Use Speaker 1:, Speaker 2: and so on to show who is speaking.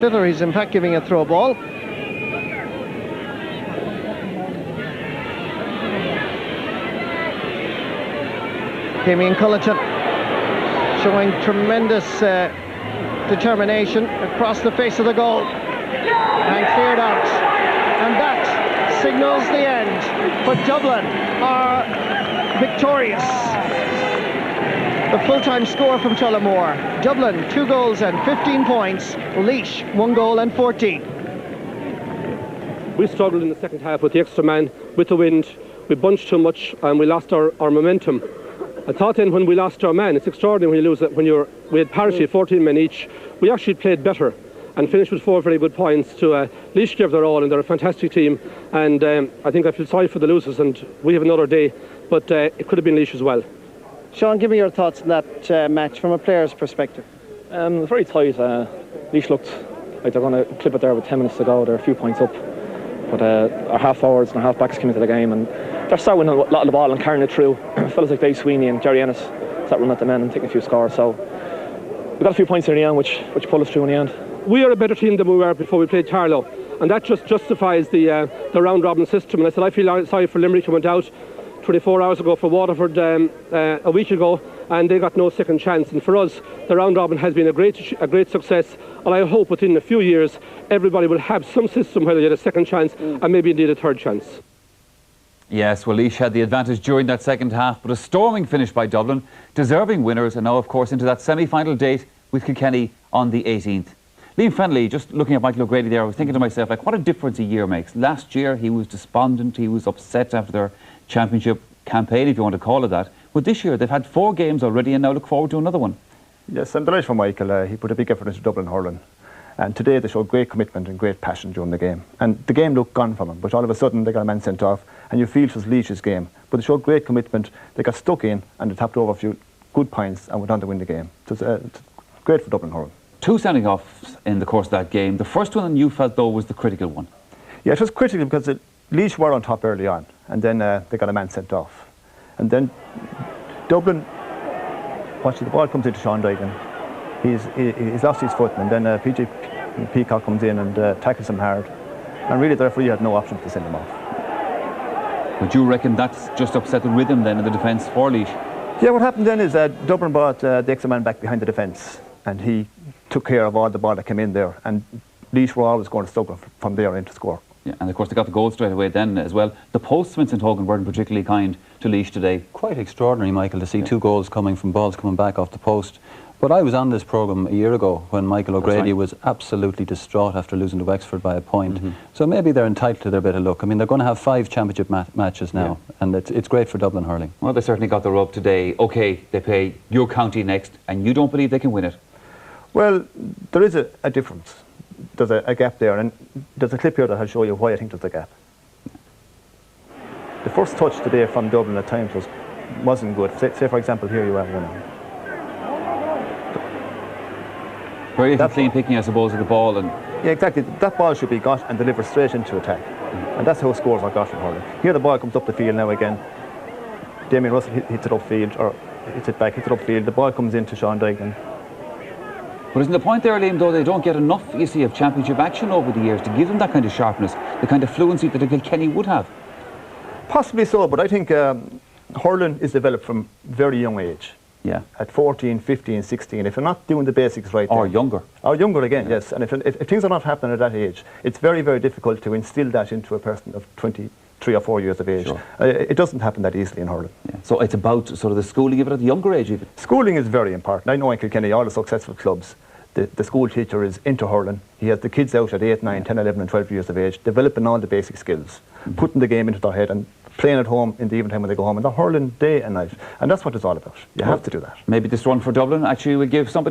Speaker 1: He's in fact giving a throw ball. Damien Culleton showing tremendous determination across the face of the goal and cleared out, and that signals the end. For Dublin are victorious. The full-time score from Tullamore: Dublin 2 goals and 15 points, Laois 1 goal and 14.
Speaker 2: We struggled in the second half with the extra man, with the wind. We bunched too much and we lost our momentum. I thought then when we lost our man, it's extraordinary when you lose it, we had parity, 14 men each. We actually played better and finished with 4 very good points. Laois gave their all, and they're a fantastic team, and I think I feel sorry for the losers, and we have another day, but it could have been Laois as well.
Speaker 1: Sean, give me your thoughts on that match from a player's perspective.
Speaker 3: Very tight. Laois looked like they're going to clip it there with 10 minutes to go. They're a few points up, but our half forwards and our half backs came into the game, and they're starting winning a lot of the ball and carrying it through. Fellas like Dave Sweeney and Jerry Ennis start running at the men and taking a few scores. So we got a few points in the end, which pulled us through in the end. We are a better team than we were before we played Carlow, and that just justifies the round robin system. And I said I feel sorry for Limerick, who went out 24 hours ago for Waterford a week ago, and they got no second chance. And for us, the round robin has been a great success, and I hope within a few years everybody will have some system where they get a second chance and maybe indeed a third chance.
Speaker 4: Yes, well, Laois had the advantage during that second half, but a storming finish by Dublin, deserving winners, and now of course into that semi-final date with Kilkenny on the 18th. Liam Fennelly, just looking at Michael O'Grady there, I was thinking to myself, like, what a difference a year makes. Last year he was despondent, he was upset after their championship campaign, if you want to call it that. But this year they've had 4 games already and now look forward to another one.
Speaker 5: Yes, I'm delighted for Michael. He put a big effort into Dublin hurling, and today they showed great commitment and great passion during the game. And the game looked gone from them, but all of a sudden they got a man sent off, and you feel it was Laois's game. But they showed great commitment, they got stuck in, and they tapped over a few good points and went on to win the game. So it's great for Dublin hurling. 2 standing offs in the course of that game. The first one you felt, though, was the critical one. Yeah, it was critical because Laois were on top early on, and then they got a man sent off. And then Dublin, watching the ball comes into Sean Dygan, he's lost his foot, and then PJ Peacock comes in and tackles him hard. And really, the referee had no option to send him off.
Speaker 4: Would you reckon that's just upset the rhythm then in the defence for Laois?
Speaker 5: Yeah, what happened then is Dublin brought the extra man back behind the defence, and he took care of all the ball that came in there, and Laois were always going to struggle from there in to score.
Speaker 4: Yeah, and of course they got the goal straight away then as well. The posts, Vincent Hogan, weren't particularly kind to Laois today.
Speaker 6: Quite extraordinary, Michael, to see 2 goals coming from balls coming back off the post. But I was on this programme a year ago when Michael O'Grady was absolutely distraught after losing to Wexford by a point. So maybe they're entitled to their bit of luck. I mean, they're going to have 5 championship matches now, and it's great for Dublin hurling.
Speaker 4: Well, they certainly got the rub today. OK, they play your county next, and you don't believe they can win it?
Speaker 5: Well, there is a difference. There's a gap there, and there's a clip here that I'll show you why I think there's a gap. The first touch today from Dublin at times wasn't good. Say for example, here you have one.
Speaker 4: Very little clean picking, I suppose, of the ball. And
Speaker 5: yeah, exactly. That ball should be got and delivered straight into attack. And that's how scores are got from hurling. Here the ball comes up the field now again. Damien Russell hits it upfield, or hits it upfield. The ball comes into Sean Dygan.
Speaker 4: But isn't the point there, Liam, though, they don't get enough, you see, of championship action over the years to give them that kind of sharpness, the kind of fluency that a Kilkenny would have?
Speaker 5: Possibly so, but I think hurling is developed from very young age.
Speaker 4: Yeah.
Speaker 5: At 14, 15, 16, if you're not doing the basics right.
Speaker 4: Or younger.
Speaker 5: Or younger again, yeah. Yes. And if things are not happening at that age, it's very, very difficult to instill that into a person of 23 or 4 years of age.
Speaker 4: Sure.
Speaker 5: It doesn't happen that easily in hurling.
Speaker 4: Yeah. So it's about sort of the schooling of it at a younger age even?
Speaker 5: Schooling is very important. I know in Kilkenny, all the successful clubs, the school teacher is into hurling. He has the kids out at 8, 9, 10, 11 and 12 years of age, developing all the basic skills, putting the game into their head and playing at home in the evening time when they go home, and they're hurling day and night. And that's what it's all about. You have to do that.
Speaker 4: Maybe this run for Dublin actually will give somebody